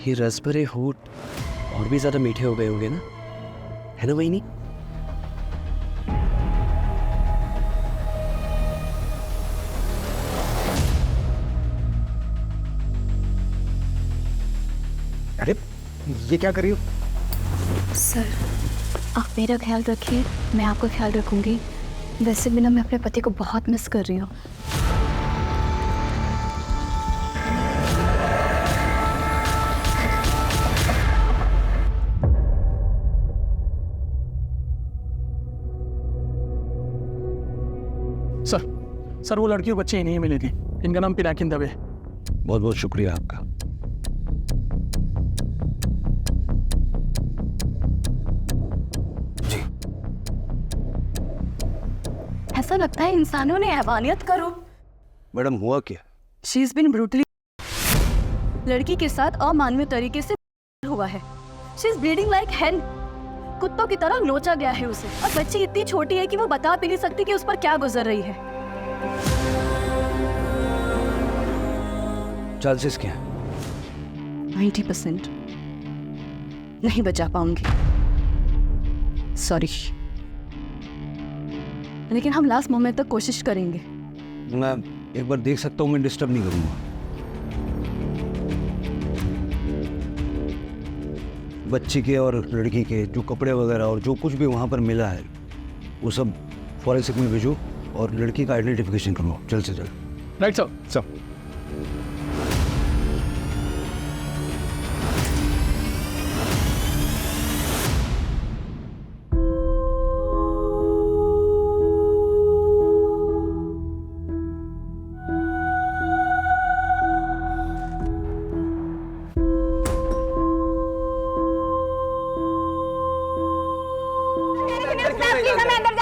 ये रस भरे होठ और भी ज्यादा मीठे हो गए होंगे ना, है ना वहीनी? अरे ये क्या कर रही हो? सर, आप मेरा ख्याल रखिए, मैं आपका ख्याल रखूंगी। वैसे भी ना मैं अपने पति को बहुत मिस कर रही हूँ। सर वो लड़की और बच्चे ही नहीं मिले थे। इनका नाम पिनाकिन दवे। बहुत बहुत शुक्रिया आपका। जी। ऐसा लगता है इंसानों ने हैवानियत करो। मैडम हुआ क्या? शी इज बीन ब्रूटली, लड़की के साथ अमानवीय तरीके से हुआ है। शी इज ब्लीडिंग लाइक हेन, कुत्तों की तरह नोचा गया है उसे। और बच्ची इतनी छोटी है कि वो बता भी नहीं सकती कि उस पर क्या गुजर रही है। चांसेस क्या? 90% नहीं बचा पाऊंगी, सॉरी, लेकिन हम लास्ट मोमेंट तक कोशिश करेंगे। मैं एक बार देख सकता हूँ, मैं डिस्टर्ब नहीं करूँगा। बच्ची के और लड़की के जो कपड़े वगैरह और जो कुछ भी वहाँ पर मिला है वो सब फॉरेंसिक में भेजो और लड़की का आइडेंटिफिकेशन करवाओ जल्द से जल्द। Right sir. सब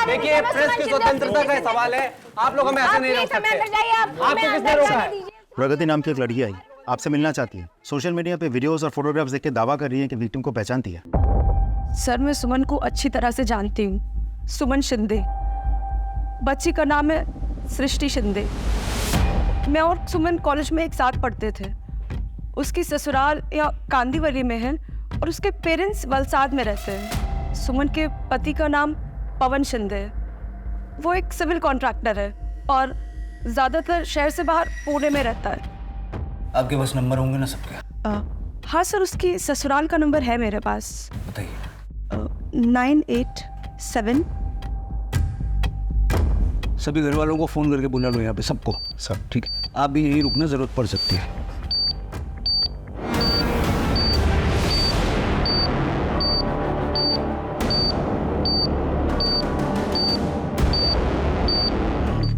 देखिए, प्रेस की स्वतंत्रता का सवाल है, आप लोग हमें ऐसे नहीं रोक सकते। आपको किसने रोका है? प्रगति नाम की एक लड़की आई, आपसे मिलना चाहती है। सोशल मीडिया पे वीडियोस और फोटोग्राफ्स देख के दावा कर रही है कि विक्टिम को पहचानती है। सर, मैं सुमन को अच्छी तरह से जानती हूँ। सुमन शिंदे, बच्ची का नाम है सृष्टि शिंदे। मैं और सुमन कॉलेज में एक साथ पढ़ते थे। उसकी ससुराल या कांदीवली में है और उसके पेरेंट्स वलसाड में रहते हैं। सुमन के पति का नाम पवन शिंदे है। वो एक सिविल कॉन्ट्रैक्टर है और ज़्यादातर शहर से बाहर पुणे में रहता है। आपके पास नंबर होंगे ना सबके? हाँ सर, उसकी ससुराल का नंबर है मेरे पास। बताइए। 987। सभी घर वालों को फोन करके बुला लो यहाँ पे सबको। सब ठीक है, आप भी यहीं रुकना, जरूरत पड़ सकती है।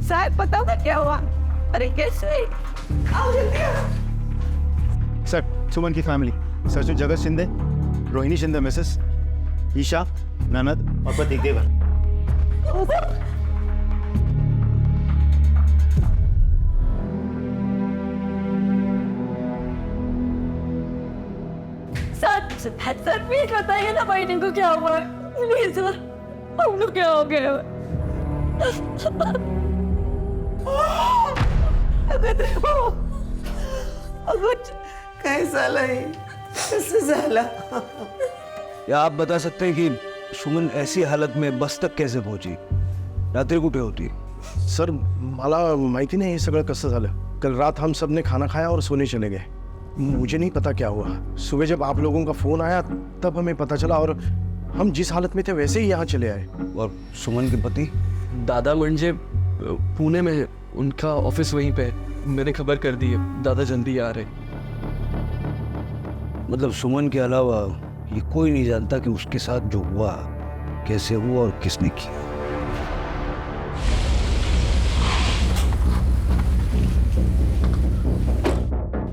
साहब पता होगा क्या हुआ? अरे कैसे? आओ जल्दी आओ। सर, सुमन की फैमिली सर जगत शिंदे, रोहिणी शिंदे मिसेस, ईशा, ननद और पति देवर। सर प्लीज बताइए ना बहन को क्या हुआ? प्लीज सर, हम लोग क्या हो गया? कैसा लगे? कैसे झाला? या आप बता सकते हैं कि सुमन ऐसी हालत में बस तक कैसे पहुंची? रात्री कुठे होती? सर, मला माहिती नाही हे सगळं कसं झालं। कल रात हम सब ने खाना खाया और सोने चले गए। मुझे नहीं पता क्या हुआ। सुबह जब आप लोगों का फोन आया तब हमें पता चला और हम जिस हालत में थे वैसे ही यहाँ चले आए। और सुमन के पति? दादा म्हणजे पुणे में है, उनका ऑफिस वहीं पे है। मैंने खबर कर दी है, दादा जल्दी आ रहे। मतलब सुमन के अलावा ये कोई नहीं जानता कि उसके साथ जो हुआ कैसे हुआ और किसने किया।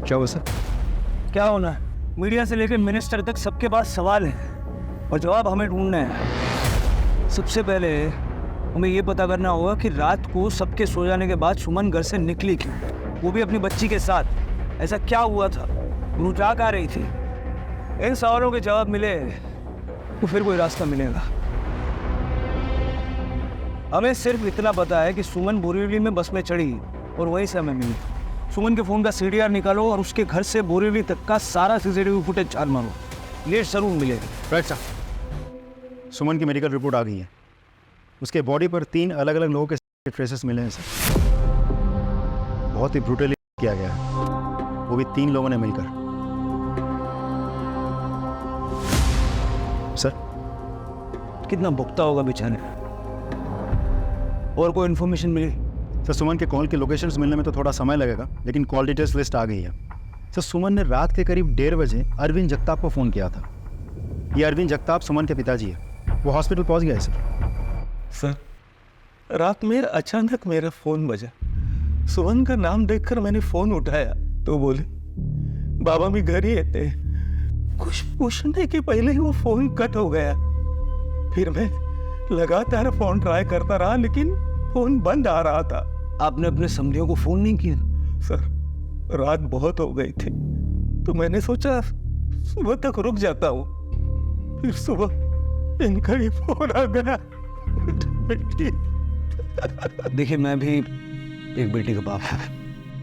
क्या हुआ सर? क्या होना है? मीडिया से लेकर मिनिस्टर तक सबके पास सवाल है और जवाब हमें ढूंढने हैं। सबसे पहले हमें ये पता करना होगा कि रात को सबके सो जाने के बाद सुमन घर से निकली क्यों, वो भी अपनी बच्ची के साथ। ऐसा क्या हुआ था? वो क्या कर रही थी? इन सवालों के जवाब मिले तो फिर कोई रास्ता मिलेगा। हमें सिर्फ इतना पता है कि सुमन बोरीवली में बस में चढ़ी और वहीं से हमें मिली। सुमन के फ़ोन का CDR निकालो और उसके घर से बोरीवली तक का सारा CCTV फुटेज छान मारो। लेट जरूर मिलेगा। Right sir. सुमन की मेडिकल रिपोर्ट आ गई है। उसके बॉडी पर 3 अलग अलग लोगों के ट्रेसेस मिले हैं सर। बहुत ही ब्रूटली किया गया है, वो भी 3 लोगों ने मिलकर। सर कितना भुगता होगा बेचारे। और कोई इन्फॉर्मेशन मिली? सर सुमन के कॉल की लोकेशंस मिलने में तो थोड़ा समय लगेगा, लेकिन कॉल डिटेल्स लिस्ट आ गई है। सर सुमन ने रात के करीब 1:30 बजे अरविंद जगताप को फ़ोन किया था। ये अरविंद जगताप सुमन के पिताजी है। वो हॉस्पिटल पहुंच गया है सर। सर रात में अचानक मेरा फ़ोन बजा। सुमन का नाम देखकर मैंने फ़ोन उठाया तो बोले बाबा भी घर ही थे। कुछ पूछने के पहले ही वो फ़ोन कट हो गया। फिर मैं लगातार फ़ोन ट्राई करता रहा, लेकिन फ़ोन बंद आ रहा था। आपने अपने समधियों को फ़ोन नहीं किया? सर रात बहुत हो गई थी तो मैंने सोचा सुबह तक रुक जाता हूँ। फिर सुबह इनका ही फ़ोन आ गया। देखिए, मैं भी एक बेटी का बाप हूँ,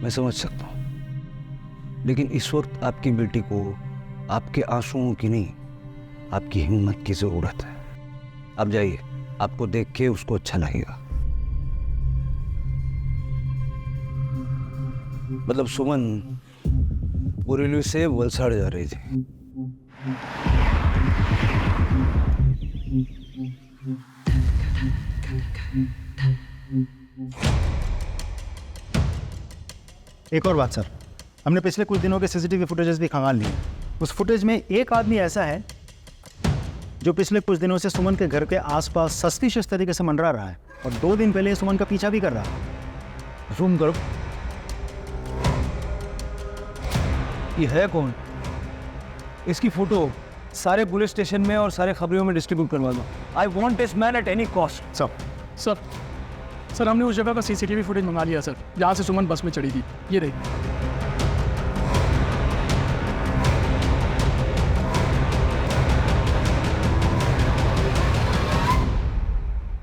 मैं समझ सकता हूँ, लेकिन इस वक्त आपकी बेटी को आपके आंसुओं की नहीं, आपकी हिम्मत की ज़रूरत है। आप जाइए, आपको देख के उसको अच्छा लगेगा। मतलब सुमन बोरीवली से वलसाड़ जा रही थी। एक और बात सर, हमने पिछले कुछ दिनों के CCTV फुटेजेस भी खंगाल लिए। उस फुटेज में एक आदमी ऐसा है जो पिछले कुछ दिनों से सुमन के घर के आसपास सस्पिशियस तरीके से मंडरा रहा है, और 2 दिन पहले सुमन का पीछा भी कर रहा है। जूम करो। ये है कौन? इसकी फोटो सारे पुलिस स्टेशन में और सारे खबरों में डिस्ट्रीब्यूट करवा दो। I want this man at any cost. Sir हमने उस जगह का CCTV फुटेज मंगा लिया सर, जहाँ से सुमन बस में चढ़ी थी। ये देखिए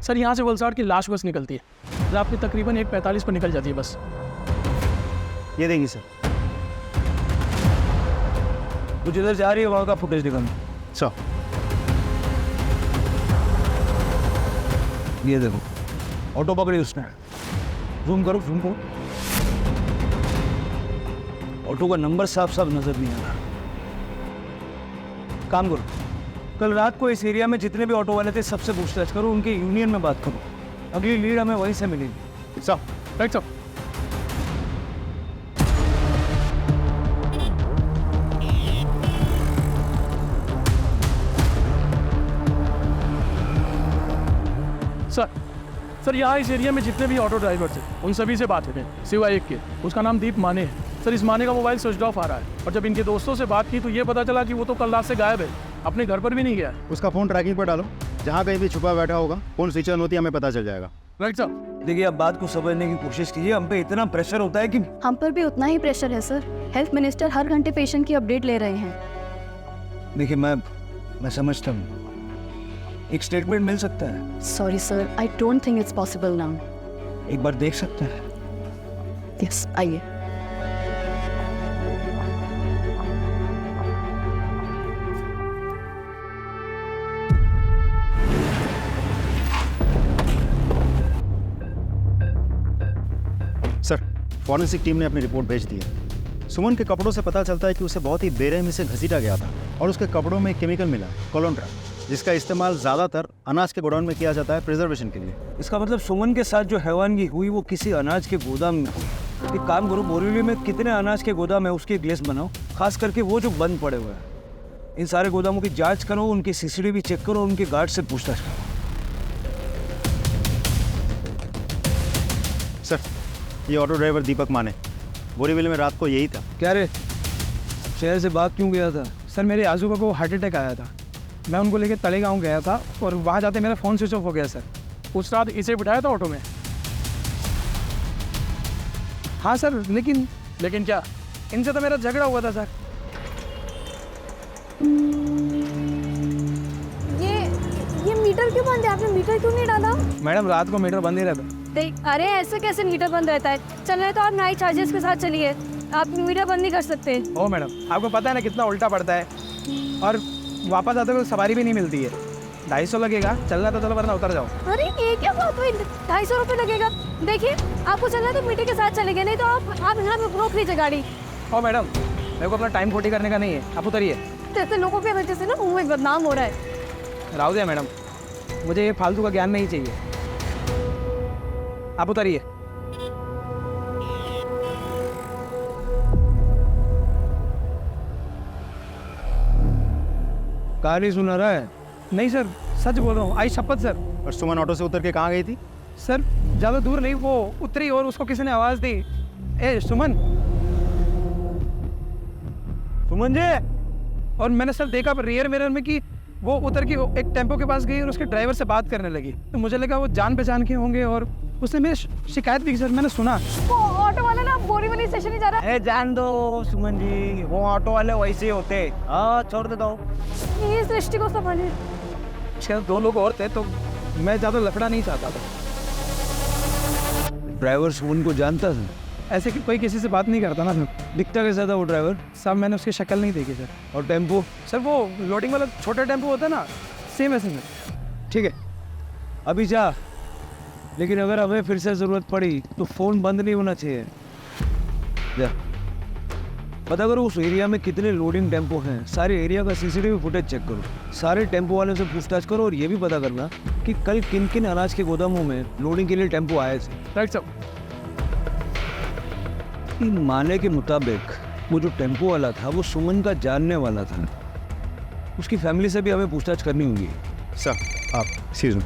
सर, यहाँ से वलसाड़ की लाश बस निकलती है। रात में तकरीबन 1:45 पर निकल जाती है बस। ये देंगे सर। तो जिधर जा रही है वहाँ का फुटेज दिखाना। सर ये देखो, ऑटो पकड़ी उसने। जूम करो, जूम करो। ऑटो का नंबर साफ साफ नजर नहीं आ रहा। काम करो, कल रात को इस एरिया में जितने भी ऑटो वाले थे सबसे पूछताछ करो, उनके यूनियन में बात करो। अगली लीड हमें वहीं से मिलेगी। Sir right sir. सर यहाँ इस एरिया में जितने भी ऑटो ड्राइवर थे उन सभी से बात हुई, सिवाय एक के। उसका नाम दीप माने है। सर इस माने का मोबाइल स्विच ऑफ आ रहा है, और जब इनके दोस्तों से बात की तो ये पता चला कि वो तो कल रात से गायब है, अपने घर पर भी नहीं गया। उसका फ़ोन ट्रैकिंग पर डालो, जहाँ कहीं भी छुपा बैठा होगा फ़ोन स्विच ऑन होती है, हमें पता चल जाएगा। Right sir. देखिए, आप बात को समझने की कोशिश कीजिए। हम पे इतना प्रेशर होता है कि हम पर भी उतना ही प्रेशर है सर। हेल्थ मिनिस्टर हर घंटे पेशेंट की अपडेट ले रहे हैं। देखिए, मैं समझता हूँ, एक स्टेटमेंट मिल सकता है। Sorry sir, I don't think it's possible now. एक बार देख सकते हैं? यस, आइए। सर फॉरेंसिक टीम ने अपनी रिपोर्ट भेज दी है। सुमन के कपड़ों से पता चलता है कि उसे बहुत ही बेरहमी से घसीटा गया था, और उसके कपड़ों में केमिकल मिला है, कोलोंड्रा, जिसका इस्तेमाल ज़्यादातर अनाज के गोडाउन में किया जाता है प्रिजर्वेशन के लिए। इसका मतलब सुमन के साथ जो हैवानगी हुई वो किसी अनाज के गोदाम में हुई। एक काम करो, बोरीवली में कितने अनाज के गोदाम है उसकी एक लिस्ट बनाओ, खास करके वो जो बंद पड़े हुए हैं। इन सारे गोदामों की जांच करो, उनकी CCTV चेक करो, उनके गार्ड से पूछताछ करो। सर ये ऑटो ड्राइवर दीपक माने बोरीवली में रात को यही था। क्या रे, शहर से बात क्यों गया था? सर मेरे आजू को हार्ट अटैक आया था, मैं उनको लेके तलेगांव गया था, और वहाँ जाते मेरा फ़ोन स्विच ऑफ हो गया सर। उस रात इसे बिठाया था ऑटो में। हाँ सर, लेकिन क्या, इनसे तो मेरा झगड़ा हुआ था सर। ये मीटर क्यों बंद है? आपने मीटर क्यों नहीं डाला? मैडम रात को मीटर बंद ही रहता। देख, अरे ऐसे कैसे मीटर बंद रहता है? चल रहे तो आप नाइट चार्जेस के साथ चलिए, आप मीटर बंद नहीं कर सकते। ओ मैडम, आपको पता है ना कितना उल्टा पड़ता है, और वापस आते हुए सवारी भी नहीं मिलती है। 250 लगेगा, चलना तो चलो वरना उतर जाओ। अरे ये क्या बात हुई, 250 रुपये लगेगा? देखिए आपको चलना है तो मीटर के साथ चलेंगे, नहीं तो आप यहाँ पे रोक लीजिए गाड़ी। ओ मैडम, मेरे को अपना टाइम खोटी करने का नहीं है, आप उतरिए। जैसे लोगों के वजह से ना मुंह में बदनाम हो रहा है। राव दिया मैडम, मुझे ये फालतू का ज्ञान नहीं चाहिए, आप उतरिए। कहानी सुना रहा है? नहीं सर, सच बोल रहा हूँ, आई शपथ सर। और सुमन ऑटो से उतर के कहाँ गई थी? सर ज़्यादा दूर नहीं, वो उतरी और उसको किसी ने आवाज़ दी, ए सुमन, सुमन जी। और मैंने सर देखा रियर मिरर में कि वो उतर के एक टेम्पो के पास गई और उसके ड्राइवर से बात करने लगी, तो मुझे लगा वो जान पहचान के होंगे और उसने मेरी शिकायत की सर, मैंने सुना। वो ऑटो वाला ना बोरीवली स्टेशन ही जा रहा है। जान दो सुमन जी, वो ऑटो वाले वैसे ही होते। हाँ छोड़ दे दो, ये सृष्टि को संभालिए। शायद 2 लोग और थे, तो मैं ज़्यादा लफड़ा नहीं चाहता था। ड्राइवर सुमन को जानता था? ऐसे कि कोई किसी से बात नहीं करता ना सर। दिखता कैसा था वो ड्राइवर? साहब मैंने उसकी शक्ल नहीं देखी सर। और टेम्पो? सर वो लोडिंग वाला छोटा टेम्पो होता है ना, सेम ऐसे में। ठीक है, अभी जा, लेकिन अगर हमें फिर से ज़रूरत पड़ी तो फ़ोन बंद नहीं होना चाहिए। जा पता करो उस एरिया में कितने लोडिंग टेम्पो हैं, सारे एरिया का सीसीटीवी फुटेज चेक करो, सारे टेम्पो वालों से पूछताछ करो और ये भी पता करना कि कल किन किन अनाज के गोदामों में लोडिंग के लिए टेम्पो आए थे। Right sir. माने के मुताबिक वो जो टेम्पो वाला था वो सुमन का जानने वाला था, उसकी फैमिली से भी हमें पूछताछ करनी होगी। सर आप एक्सक्यूज मी।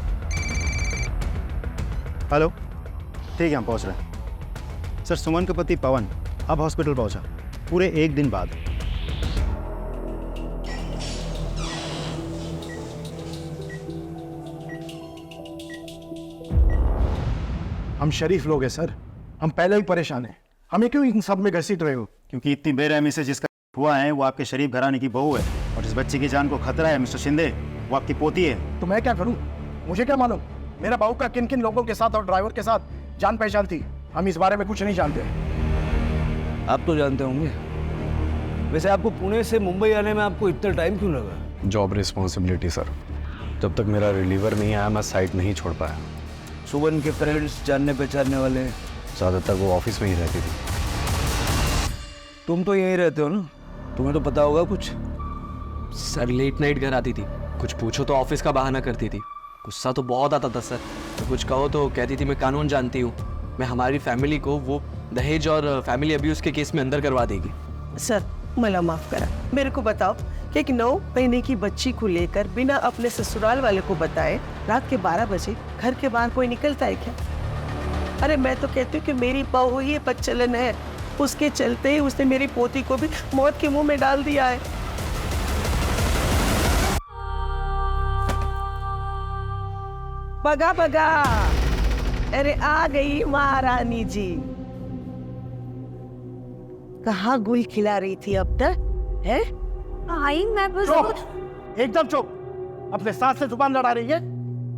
हेलो, ठीक है हम पहुंच रहे हैं। सर सुमन का पति पवन अब हॉस्पिटल पहुंचा, पूरे 1 दिन बाद। हम शरीफ लोग हैं सर, हम पहले ही परेशान हैं, हमें क्यों इन सब में घसीट रहे हो? क्योंकि इतनी बेरहमी से जिसका हुआ है वो आपके शरीफ घराने की बहू है, और जिस बच्चे की जान को खतरा है मिस्टर शिंदे, वो आपकी पोती है। तो मैं क्या करूं? मुझे क्या मालूम मेरा बहू का किन किन लोगों के साथ और ड्राइवर के साथ जान पहचान थी? हम इस बारे में कुछ नहीं जानते। आप तो जानते होंगे। वैसे आपको पुणे से मुंबई आने में आपको इतना टाइम क्यों लगा? जॉब रिस्पॉन्सिबिलिटी सर, जब तक मेरा रिलीवर नहीं आया मैं साइट नहीं छोड़ पाया। सुमन के फ्रेंड्स, जानने पहचानने वाले? ज़्यादातर वो ऑफिस में ही रहती थी। तुम तो यहीं रहते हो ना, तुम्हें तो पता होगा कुछ। सर लेट नाइट घर आती थी, कुछ पूछो तो ऑफिस का बहाना करती थी, गुस्सा तो बहुत आता था सर, तो कुछ कहो तो कहती थी मैं कानून जानती हूँ, मैं हमारी फैमिली को वो दहेज और फैमिली अब्यूज़ के केस में अंदर करवा देगी। सर मला माफ करा, मेरे को बताओ कि एक 9 महीने की बच्ची को लेकर बिना अपने ससुराल वाले को बताए रात के 12 बजे घर के बाहर कोई निकलता है क्या? अरे मैं तो कहती हूँ कि मेरी बहू ही बदचलन है, उसके चलते ही उसने मेरी पोती को भी मौत के मुंह में डाल दिया है। बगा बगा, अरे आ गई महारानी जी। कहाँ गुल खिला रही थी अब तक है? आई मैं बस चुप, एकदम चुप। अपने सास से जुबान लड़ा रही है?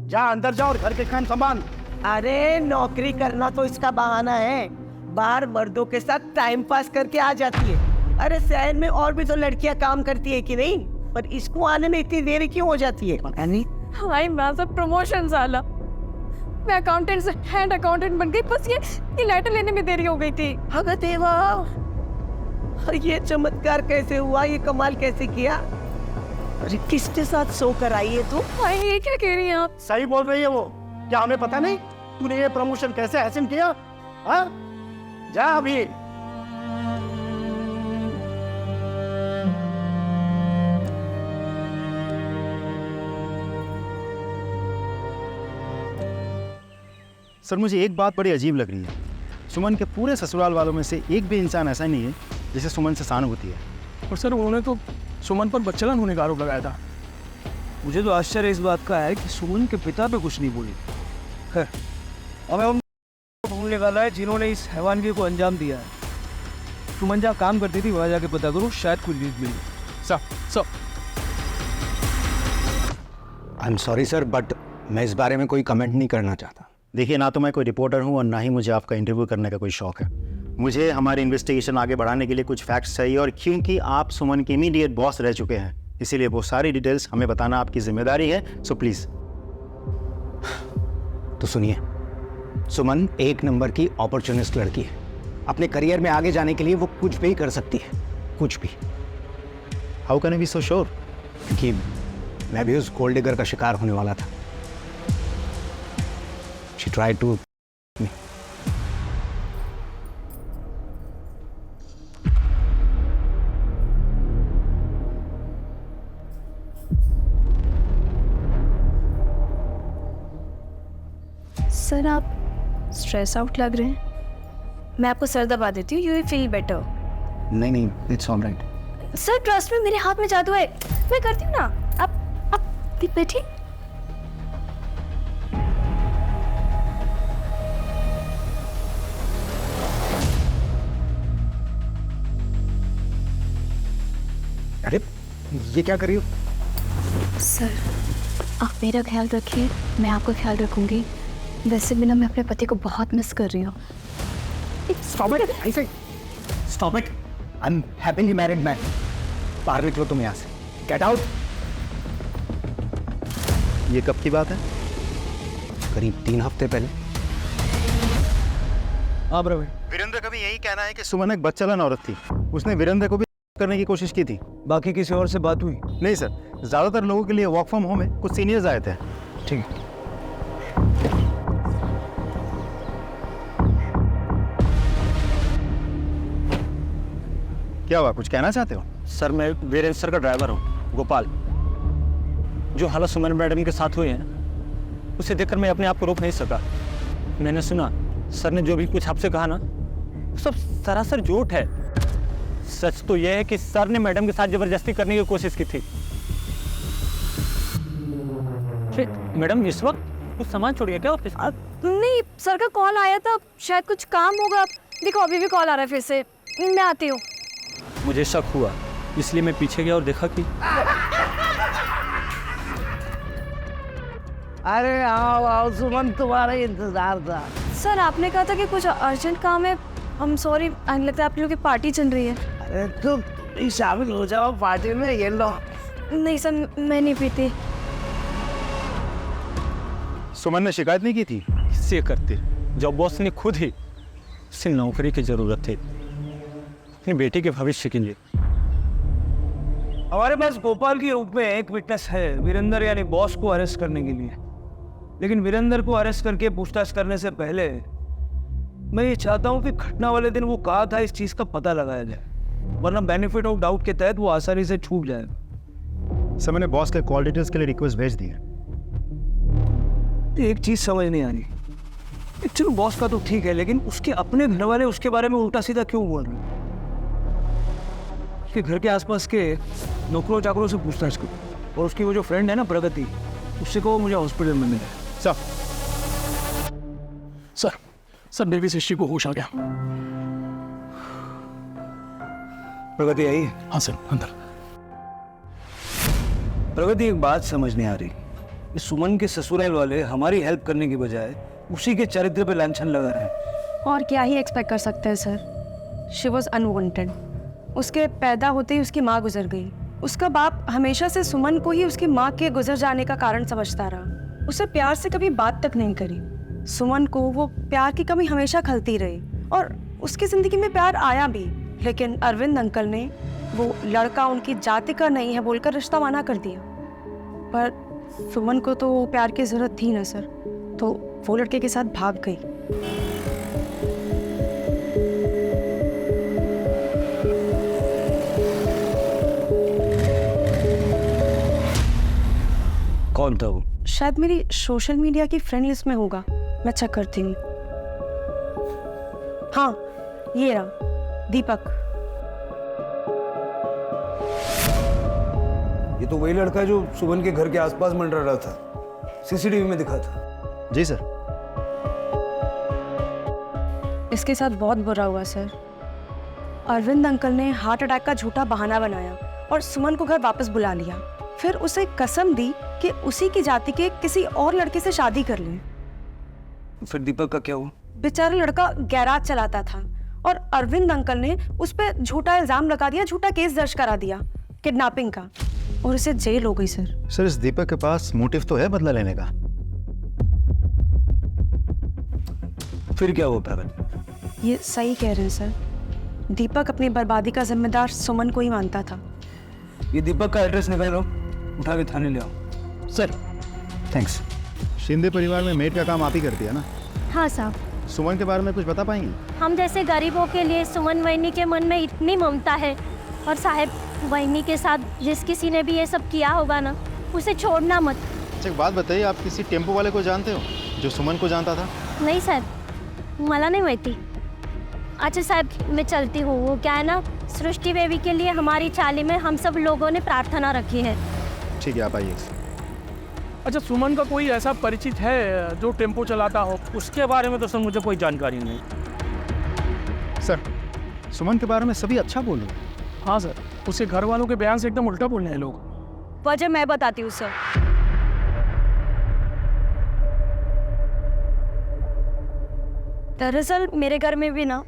जा अंदर जा और घर के काम संभाल। अरे नौकरी करना तो इसका बहाना है, बाहर मर्दों के साथ टाइम पास करके आ जाती है। अरे शहर में और भी तो लड़कियां काम करती है कि नहीं, पर इसको आने में इतनी देरी क्यों हो जाती है? पता नहीं। हाय मैं सब प्रमोशन साला, मैं अकाउंटेंट से हेड अकाउंटेंट बन गई, बस ये लेटर लेने में देरी हो गई थी। भगत देवा, ये चमत्कार कैसे हुआ, ये कमाल कैसे किया? अरे किसके साथ सोकर आई है तू? हाय ये क्या कह रही हैं आप? सही बोल रही है वो, क्या हमें पता नहीं तूने ये प्रमोशन कैसे हासिल किया? हाँ जा अभी। सर मुझे एक बात बड़ी अजीब लग रही है, सुमन के पूरे ससुराल वालों में से एक भी इंसान ऐसा नहीं है जिसे सुमन से सहानुभूति है। और सर उन्होंने तो सुमन पर बच्चलन होने का आरोप लगाया था। मुझे तो आश्चर्य इस बात का है कि सुमन के पिता पे कुछ नहीं बोली। खैर, हमें उन ढूंढने वाला है जिन्होंने इस हैवानगी को अंजाम दिया है। सुमन जहाँ काम करती थी वहाँ जाके पता करो, शायद कुछ लीड मिली। Sir I am sorry sir, but मैं इस बारे में कोई कमेंट नहीं करना चाहता। देखिए, ना तो मैं कोई रिपोर्टर हूँ और ना ही मुझे आपका इंटरव्यू करने का कोई शौक है। मुझे हमारी इन्वेस्टिगेशन आगे बढ़ाने के लिए कुछ फैक्ट्स चाहिए, और क्योंकि आप सुमन के इमीडिएट बॉस रह चुके हैं, इसीलिए वो सारी डिटेल्स हमें बताना आपकी जिम्मेदारी है। So please. तो सुनिए, सुमन एक नंबर की अपॉर्चुनिस्ट लड़की है। अपने करियर में आगे जाने के लिए वो कुछ भी कर सकती है, कुछ भी। How can I be so sure? क्योंकि मैं भी उस गोल्ड डिगर का शिकार होने वाला था। She tried to me. Sir आप स्ट्रेस आउट लग रहे हैं, मैं आपको सर दबा देती हूँ, यू विल फील बेटर। नहीं, it's all right. Sir trust में, मेरे हाथ में जादू है, मैं करती हूँ ना। आप बैठिए। अरे ये क्या कर रही हो? सर आप मेरा ख्याल रखिए, मैं आपका ख्याल रखूंगी। वैसे भी ना मैं अपने पति को बहुत मिस कर रही हूँ। Stop it! I say, stop it! I'm happily married man. बाहर निकलो तुम यहाँ से। Get out! ये कब की बात है? करीब 3 हफ्ते पहले। हाँ प्रवीण, वीरेंद्र का भी यही कहना है कि सुमन एक बच्चालन औरत थी। उसने वीरेंद्र को भी करने की कोशिश की थी। बाकी किसी और से बात हुई? नहीं सर, ज़्यादातर लोगों के लिए वर्क फ्रॉम होम है, कुछ सीनियर्स आए थे। ठीक है। क्या हुआ, कुछ कहना चाहते हो? सर मैं वीरेंद्र सर का ड्राइवर हूँ, गोपाल। जो हालत सुमन मैडम के साथ हुए हैं, उसे देखकर मैं अपने आप को रोक नहीं सका। मैंने सुना सर ने जो भी कुछ आपसे कहा ना, सब सरासर झूठ है। सच तो यह है कि सर ने मैडम के साथ जबरदस्ती करने की कोशिश की थी। मैडम इस वक्त कुछ सामान छोड़िए क्या ऑफिस? नहीं, सर का कॉल आया था, शायद कुछ काम होगा। देखो अभी भी कॉल आ रहा है फिर से, मैं आती हूँ। मुझे शक हुआ, इसलिए मैं पीछे गया और देखा कि अरे आओ सुमन, तुम्हारा इंतजार था। सर आपने कहा था कि कुछ अर्जेंट काम है। हम सॉरी, लगता है आप लोगों की पार्टी चल रही है। अरे तुम शामिल हो जाओ पार्टी में, ये लो। नहीं सर, मैं नहीं पीती। सुमन ने शिकायत नहीं की थी? किससे करते, जब बॉस ने खुद ही उसे नौकरी की जरूरत थी अपनी बेटी के भविष्य के लिए। हमारे पास गोपाल के रूप में एक विटनेस है, वीरेंद्र यानी बॉस को अरेस्ट करने के लिए। लेकिन वीरेंद्र को अरेस्ट करके पूछताछ करने से पहले मैं ये चाहता हूँ कि घटना वाले दिन वो कहा था, इस चीज का पता लगाया जाए, वरना बेनिफिट ऑफ डाउट के तहत वो आसानी से छूट जाएगा। सर मैंने बॉस के कॉल डिटेल्स के लिए रिक्वेस्ट भेज दी है। एक चीज समझ नहीं आ रही, चलो बॉस का तो ठीक है, लेकिन उसके अपने घर वाले उसके बारे में उल्टा सीधा क्यों बोल रहे हैं? उसके घर के आसपास के नौकरों चाकरों से पूछताछ करो, और उसकी वो जो फ्रेंड है ना प्रगति, उससे कहो मुझे हॉस्पिटल में मिले। सर बेबी सिस्टी को होश आ गया। प्रगति आई? हाँ सर, अंदर। प्रगति एक बात समझ नहीं आ रही, इस सुमन के ससुराल वाले हमारी हेल्प करने की बजाय उसी के चरित्र पे लांछन लगा रहे हैं। और क्या ही एक्सपेक्ट कर सकते हैं सर। She was unwanted. उसके पैदा होते ही उसकी माँ गुजर गई। उसका बाप हमेशा से सुमन को ही उसकी माँ के गुजर जाने का कारण समझता रहा। उसे प्यार से कभी बात तक नहीं करी। सुमन को वो प्यार की कमी हमेशा खलती रही, और उसकी ज़िंदगी में प्यार आया भी, लेकिन अरविंद अंकल ने वो लड़का उनकी जाति का नहीं है बोलकर रिश्ता माना कर दिया। पर सुमन को तो प्यार की ज़रूरत थी ना सर, तो वो लड़के के साथ भाग गई। कौन था वो? शायद मेरी सोशल मीडिया की फ्रेंड लिस्ट में होगा, मैं चेक करती हूँ। हाँ ये रहा, दीपक। ये तो वही लड़का है जो सुमन के घर के आसपास मंडरा रहा था, सीसीटीवी में दिखा था। जी सर। इसके साथ बहुत बुरा हुआ सर। अरविंद अंकल ने हार्ट अटैक का झूठा बहाना बनाया और सुमन को घर वापस बुला लिया। फिर उसे कसम दी कि उसी की जाति के किसी और लड़के से शादी कर लें। फिर दीपक का क्या हुआ? बेचारा लड़का गैराज चलाता था और अरविंद अंकल ने उस पर झूठा इल्जाम लगा दिया, झूठा केस दर्ज करा दिया किडनैपिंग का, और उसे जेल हो गई सर। सर इस दीपक के पास मोटिव तो है बदला लेने का। फिर क्या हुआ पागल? ये सही कह रहे हैं सर, दीपक अपनी बर्बादी का जिम्मेदार सुमन को ही मानता था। ये दीपक का एड्रेस निकालो, उठा के थाने ले आओ। Sir thanks. शिंदे परिवार में मेड का काम आप ही करती है ना? हाँ साहब। सुमन के बारे में कुछ बता पाएंगी? हम जैसे गरीबों के लिए सुमन वहिनी के मन में इतनी ममता है, और साहब वहिनी के साथ जिस किसी ने भी ये सब किया होगा ना, उसे छोड़ना मत। अच्छा एक बात बताइए, आप किसी टेम्पो वाले को जानते हो जो सुमन को जानता था? नहीं साहब, मला नहीं माहिती। अच्छा साहब मैं चलती हूँ, वो क्या है ना, सृष्टि बेबी के लिए हमारी चाली में हम सब लोगों ने प्रार्थना रखी है। ठीक है आप आइए। अच्छा सुमन का कोई ऐसा परिचित है जो टेम्पो चलाता हो? उसके बारे में तो सर मुझे कोई जानकारी नहीं। सर सुमन के बारे में सभी अच्छा बोल रहे हैं। हाँ सर, उसके घर वालों के बयान से एकदम उल्टा बोल रहे हैं लोग। वजह मैं बताती हूँ सर। दरअसल मेरे घर में भी ना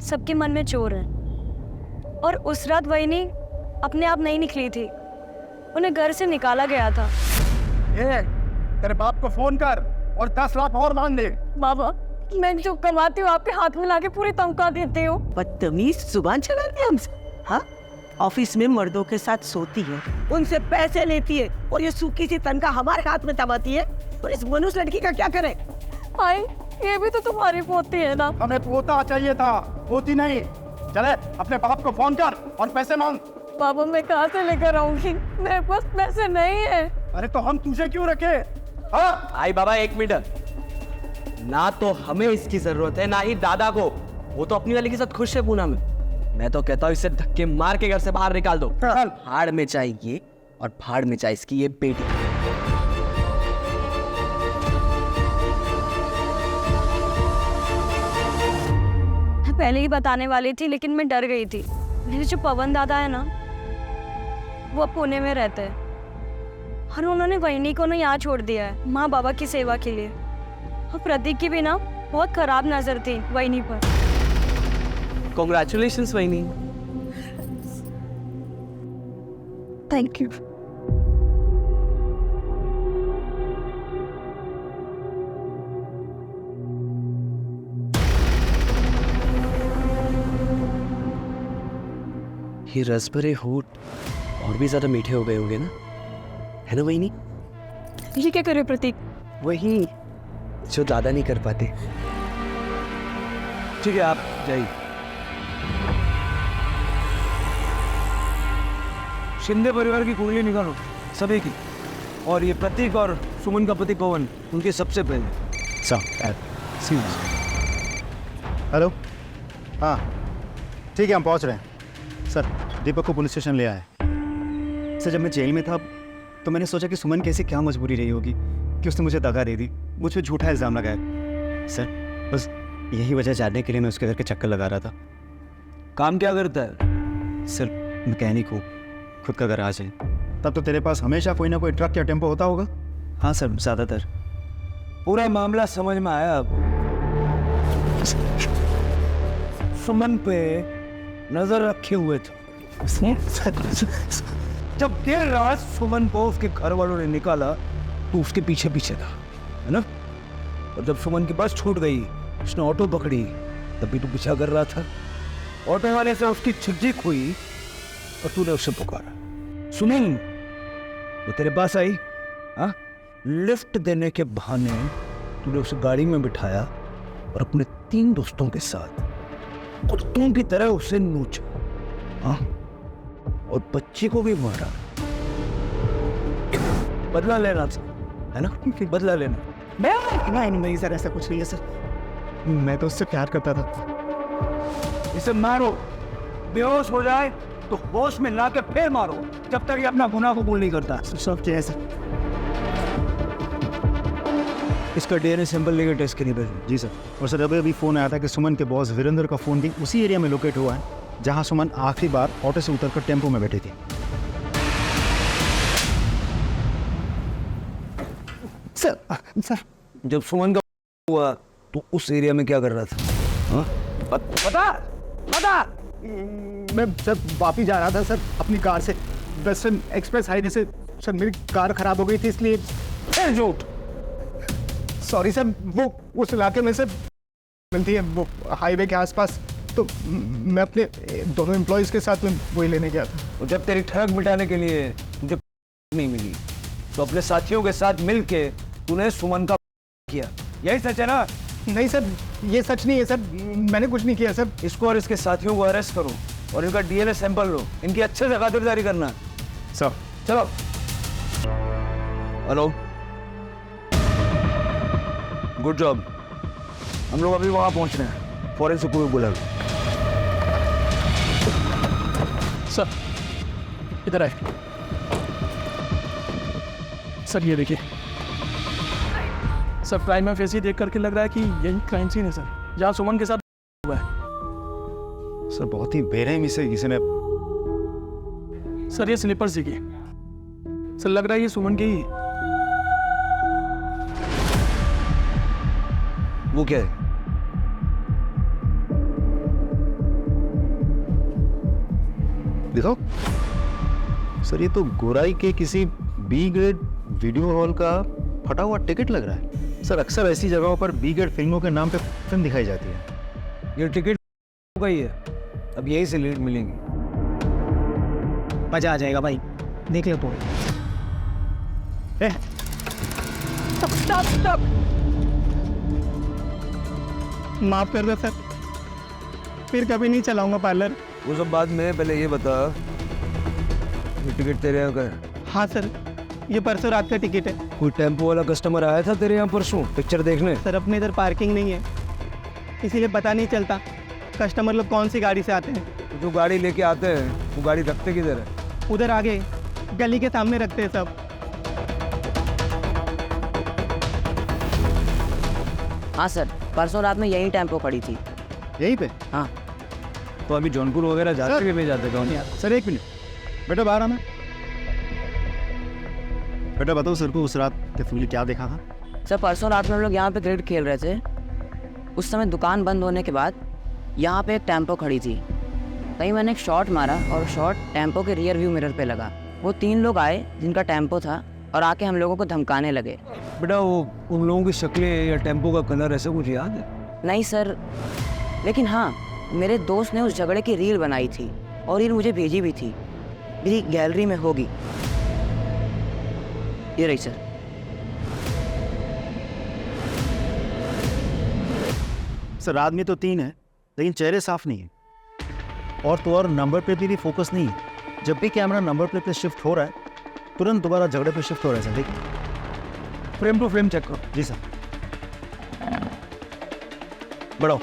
सबके मन में चोर है, और उस रात वहिनी अपने आप नहीं निकली थी, उन्हें घर से निकाला गया था। तेरे बाप को फोन कर और 10 लाख और मांग ले। बाबा मैं जो कमाती हूँ आपके हाथ में लाके पूरी तनख्वाह देती हूँ। बदतमीज जुबान चलाती है हमसे। हाँ, ऑफिस में मर्दों के साथ सोती है, उनसे पैसे लेती है, और ये सूखी सी तनख्वाह हमारे हाथ में दबाती है, और इस मनुष्य लड़की का क्या करे? हाय, ये भी तो तुम्हारी पोती है ना। हमें पोता चाहिए था, पोती नहीं। चले अपने बाप को फोन कर और पैसे मांग। बाबा मैं कहाँ से लेकर आऊंगी, मेरे पास पैसे नहीं है। अरे तो हम तुझे क्यों रखे? हाँ आई बाबा एक मिनट, ना तो हमें इसकी जरूरत है ना ही दादा को, वो तो अपनी वाली के साथ खुश है पूना में। मैं तो कहता हूँ इसे धक्के मार के घर से बाहर निकाल दो। भाड़ में चाहिए और भाड़ में चाहिए इसकी ये बेटी। पहले ही बताने वाली थी लेकिन मैं डर गई थी। मेरे जो पवन दादा है ना, वो पुणे में रहते हैं, और उन्होंने वहिनी को ना यहाँ छोड़ दिया है माँ बाबा की सेवा के लिए। और प्रतीक की भी ना बहुत खराब नजर थी वहिनी पर। कॉन्ग्रेचुलेशंस वहिनी। Thank you. ये रस भरे होठ और भी ज्यादा मीठे हो गए होंगे ना, है ना वहिनी? ये क्या करे प्रतीक? वही जो दादा नहीं कर पाते। ठीक है आप जाइए। शिंदे परिवार की कुंडली निकालो सभी की, और ये प्रतीक और सुमन का पति पवन उनके सबसे पहले। हेलो, हाँ ठीक है हम पहुंच रहे हैं। सर दीपक को पुलिस स्टेशन ले आए। सर जब मैं जेल में था तो मैंने सोचा कि सुमन कैसी क्या मजबूरी रही होगी कि उसने मुझे दगा दे दी, मुझ पर झूठा इल्ज़ाम लगाया। सर बस यही वजह जानने के लिए मैं उसके घर के चक्कर लगा रहा था। काम क्या करता है? सर मैकेनिक हूँ, खुद का गराज है। तब तो तेरे पास हमेशा कोई ना कोई ट्रक या टेम्पो होता होगा? हाँ सर ज़्यादातर। पूरा मामला समझ में आया अब। सुमन पे नजर रखे हुए थे। जब देर रात सुमन को उसके घर वालों ने निकाला तो उसके पीछे पीछे था, है ना? और जब सुमन की बस छूट गई, उसने ऑटो पकड़ी, तब भी तू पीछा कर रहा था। ऑटो वाले से उसकी छिक हुई और तूने उससे पुकारा, सुनील। वो तेरे पास आई, हाँ? लिफ्ट देने के बहाने तूने उसे गाड़ी में बिठाया और अपने 3 दोस्तों के साथ कुत्तों की तरह उसे नोचा, हाँ? और बच्ची को भी मारा। बदला लेना था, है ना? बदला लेना। नहीं सर ऐसा कुछ नहीं है सर, मैं तो उससे प्यार करता था। इसे मारो, बेहोश हो जाए तो होश में ला के फिर मारो, जब तक ये अपना गुनाह कबूल नहीं करता। सब क्या है सर? इसका डीएनए सैंपल लेकर टेस्ट के लिए भेजो। जी सर। और सर अभी फ़ोन आया था कि सुमन के बॉस वीरेंद्र का फ़ोन भी उसी एरिया में लोकेट हुआ है जहां सुमन आखिरी बार ऑटो से उतरकर टेम्पो में बैठी थी। सर जब सुमन का हुआ तू उस एरिया में क्या कर रहा था? हाँ? पता मैं सर वापिस जा रहा था सर अपनी कार से वेस्टर्न एक्सप्रेस हाईवे से। सर मेरी कार खराब हो गई थी इसलिए। झूठ। सॉरी सर, वो उस इलाके में से मिलती है वो हाईवे के आसपास, तो मैं अपने दोनों एम्प्लॉयज़ के साथ में वही लेने गया था। और जब तेरी ठग मिटाने के लिए मुझे नहीं मिली तो अपने साथियों के साथ मिलके तूने सुमन का किया, यही सच है ना? नहीं सर, ये सच नहीं है सर, मैंने कुछ नहीं किया सर। इसको और इसके साथियों को अरेस्ट करो और इनका डीएनए सैंपल लो, इनकी अच्छे से खातिरदारी करना। सर चलो। Hello, good job. हम लोग अभी वहां पहुंच रहे हैं, फॉरेंसिक को भी बुला लो। सर इधर आए। सर ये देखिए सर, क्राइम में फेस ही देख करके लग रहा है कि यही क्राइम सीन है सर, जहाँ सुमन के साथ हुआ है। सर बहुत ही बेरहमी से किसी ने। सर ये स्लीपर्स देखिए सर, लग रहा है ये सुमन के ही है। वो क्या है? दिखाओ सर, ये तो गोराई के किसी बी ग्रेड वीडियो हॉल का फटा हुआ टिकट लग रहा है। सर अक्सर ऐसी जगहों पर बी ग्रेड फिल्मों के नाम पे फिल्म दिखाई जाती है। ये टिकट का ही है, अब यही से लीड मिलेंगी। मजा आ जाएगा भाई, देख लो तो। स्टॉप माफ कर दो सर, फिर कभी नहीं चलाऊंगा पार्लर। वो सब बाद में, पहले ये बता ये टिकट तेरे यहाँ का है? हाँ सर, ये परसों रात का टिकट है। कोई टेम्पो वाला कस्टमर आया था तेरे यहाँ परसों पिक्चर देखने? सर अपने इधर पार्किंग नहीं है, इसीलिए पता नहीं चलता कस्टमर लोग कौन सी गाड़ी से आते हैं। तो जो गाड़ी लेके आते हैं वो गाड़ी रखते किधर है? उधर आगे गली के सामने रखते हैं सब। हाँ सर, परसों रात में यही टेम्पो खड़ी थी। यहीं पे? हाँ। तो अभी जौनपुर वगैरह जाते हुए जाते कौन? सर एक मिनट बेटा, बाहर आना। बेटा बताओ सर को उस रात डेफिनेटली क्या देखा था? सर परसों रात में हम लोग यहाँ पे क्रिकेट खेल रहे थे, उस समय दुकान बंद होने के बाद यहाँ पे एक टेम्पो खड़ी थी। कहीं मैंने एक शॉट मारा और शॉट टेम्पो के रियर व्यू मिरर पे लगा। वो 3 लोग आए जिनका टेम्पो था और आके हम लोगों को धमकाने लगे। बेटा वो उन लोगों की शक्लें या टेम्पो का कलर ऐसा कुछ याद है? नहीं सर, लेकिन हाँ मेरे दोस्त ने उस झगड़े की रील बनाई थी और रील मुझे भेजी भी थी, मेरी गैलरी में होगी, ये रही सर। सर आदमी तो 3 है लेकिन चेहरे साफ नहीं है, और तो और नंबर प्लेट पे भी फोकस नहीं है। जब भी कैमरा नंबर प्लेट पे शिफ्ट हो रहा है तुरंत दोबारा झगड़े पे शिफ्ट हो रहा है सर। देखिए फ्रेम टू फ्रेम चेक करो। जी सर। बढ़ो,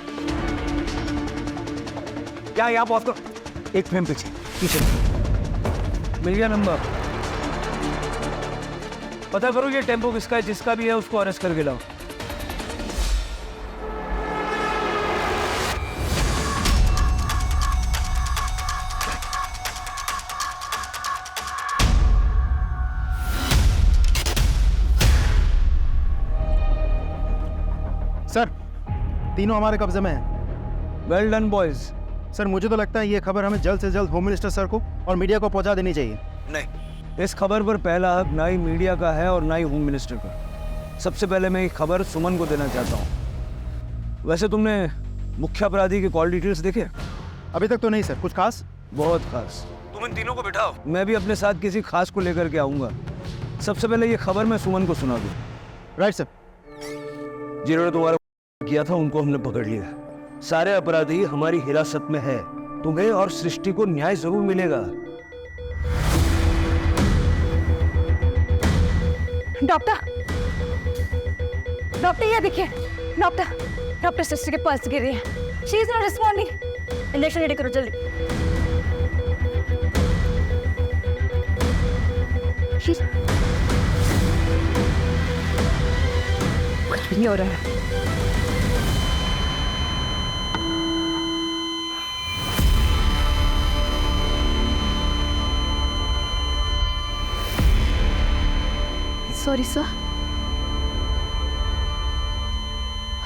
क्या यहाँ पहुँच करो। एक फ्रेम पीछे मिल गया नंबर। पता करो ये टेम्पो किसका है, जिसका भी है उसको अरेस्ट करके लाओ। सर तीनों हमारे कब्जे में हैं। Well done boys. सर मुझे तो लगता है ये खबर हमें जल्द से जल्द होम मिनिस्टर सर को और मीडिया को पहुंचा देनी चाहिए। नहीं, इस खबर पर पहला हक ना ही मीडिया का है और ना ही होम मिनिस्टर का। सबसे पहले मैं ये खबर सुमन को देना चाहता हूँ। वैसे तुमने मुख्य अपराधी के कॉल डिटेल्स देखे? अभी तक तो नहीं सर। कुछ खास? बहुत खास। तुम इन तीनों को बिठाओ, मैं भी अपने साथ किसी खास को लेकर के आऊँगा। सबसे पहले ये खबर मैं सुमन को सुना दूँ। Right sir. जिन्होंने तुम्हारा किया था उनको हमने पकड़ लिया। सारे अपराधी हमारी हिरासत में है। तुम्हें और सृष्टि को न्याय जरूर मिलेगा। डॉक्टर ये देखिए, डॉक्टर सृष्टि के पल्स गिर रही है। She is not responding. Injection ready करो जल्दी। कुछ नहीं हो रहा है। सॉरी सर,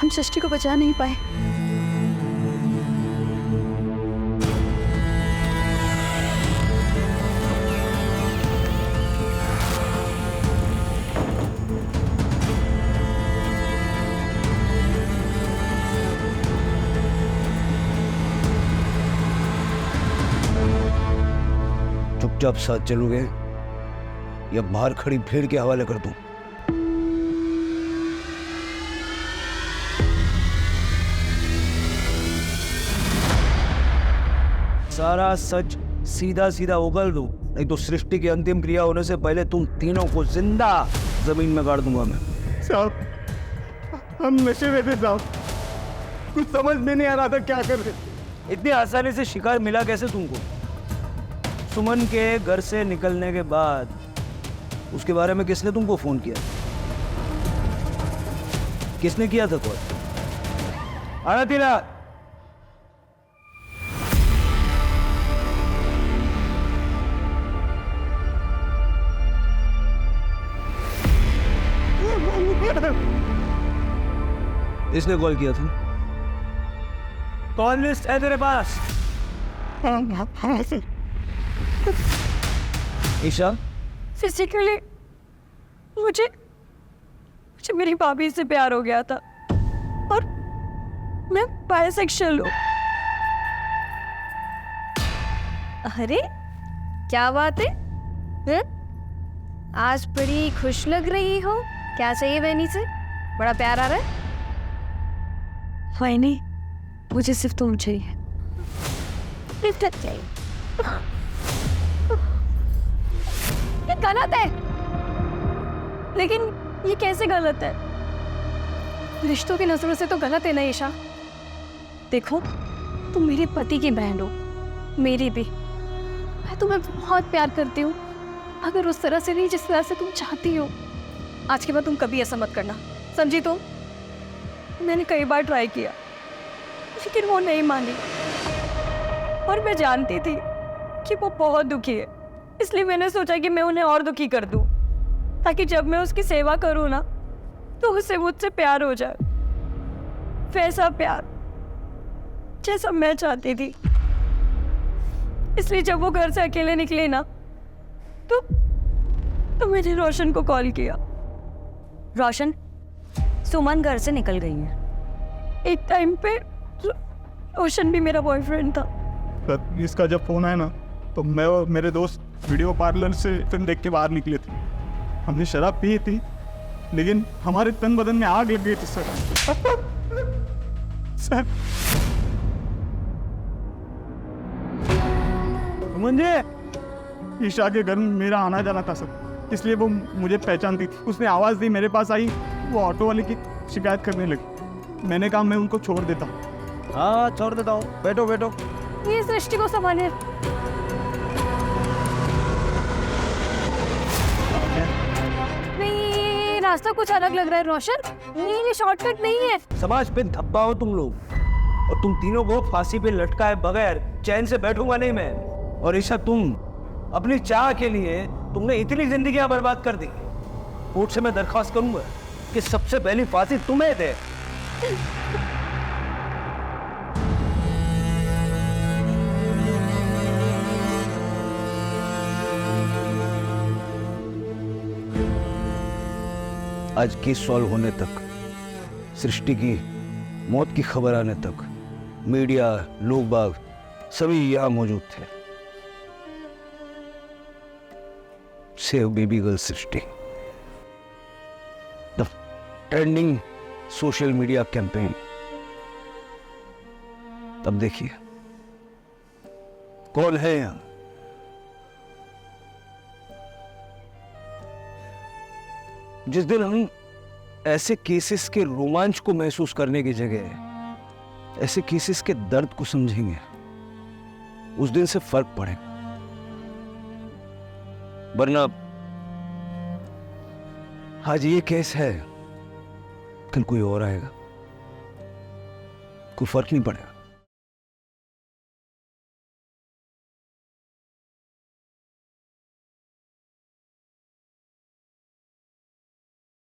हम सृष्टि को बचा नहीं पाए। चुपचाप साथ चलोगे या बाहर खड़ी भीड़ के हवाले कर दूं? सारा सच सीधा सीधा उगल दूं, नहीं तो सृष्टि की अंतिम क्रिया होने से पहले तुम तीनों को जिंदा जमीन में गाड़ दूंगा मैं। साहब हम नशे में थे साहब, कुछ समझ में नहीं आ रहा था क्या कर रहे। इतनी आसानी से शिकार मिला कैसे तुमको? सुमन के घर से निकलने के बाद उसके बारे में किसने तुमको फोन किया? किसने किया था कॉल? आना तीना। इसने कॉल किया था? कॉल लिस्ट है तेरे पास? हाँ सर। ईशा, फिजिकली मुझे मेरी भाभी से प्यार हो गया था और मैं बायसेक्सुअल हूँ। अरे क्या बात है? आज बड़ी खुश लग रही हो। क्या चाहिए बहनी से? बड़ा प्यार आ रहा है? वही मुझे सिर्फ तुम चाहिए। लिफ्ट चाहिए। ये गलत है। लेकिन ये कैसे गलत है? रिश्तों की नजरों से तो गलत है ना ईशा। देखो, तुम मेरे पति की बहन हो, मेरी भी। मैं तुम्हें बहुत प्यार करती हूँ, अगर उस तरह से नहीं जिस तरह से तुम चाहती हो। आज के बाद तुम कभी ऐसा मत करना, समझी तुम? मैंने कई बार ट्राई किया लेकिन वो नहीं मानी और मैं जानती थी कि वो बहुत दुखी है, इसलिए मैंने सोचा कि मैं उन्हें और दुखी कर दूं ताकि जब मैं उसकी सेवा करूं ना तो उसे मुझसे प्यार हो जाए, वैसा प्यार जैसा मैं चाहती थी। इसलिए जब वो घर से अकेले निकले ना तो मैंने रोशन को कॉल किया। रोशन, सुमन घर से निकल गई है। एक टाइम पे रोशन भी मेरा बॉयफ्रेंड था। सर इसका जब फोन आया ना तो मैं और मेरे दोस्त वीडियो पार्लर से फिल्म देख के बाहर निकले थे। हमने शराब पी थी लेकिन हमारे तन बदन में आग लग गई थी सर। सर मुझे ईशा के घर में मेरा आना जाना था सर, इसलिए वो मुझे पहचानती थी। उसने आवाज़ दी, मेरे पास आई, वो ऑटो वाले की शिकायत करने लगी। मैंने कहा मैं उनको छोड़ देता हूँ। हाँ छोड़ देता हूँ, बैठो बैठो। ये सृष्टि को संभाले। नहीं, रास्ता कुछ अलग लग रहा है रोशन। ये शॉर्टकट नहीं है। समाज पे धब्बा हो तुम लोग, और तुम तीनों को फांसी पे लटकाए बगैर चैन से बैठूंगा नहीं मैं। और ईशा, तुम अपनी चाह के लिए तुमने इतनी जिंदगियां बर्बाद कर दी। कोर्ट से मैं दरख्वास्त करूंगा कि सबसे पहली फांसी तुम्हें दे। आज केस सॉल्व होने तक, सृष्टि की मौत की खबर आने तक मीडिया, लोग बाग सभी यहां मौजूद थे। Save baby girl Srishti, the trending social media campaign. तब देखिए कौन है यहां। जिस दिन हम ऐसे केसेस के रोमांच को महसूस करने की जगह ऐसे केसेस के दर्द को समझेंगे, उस दिन से फर्क पड़ेगा। वरना आज ये केस है, कल कोई और आएगा, कोई फर्क नहीं पड़ेगा।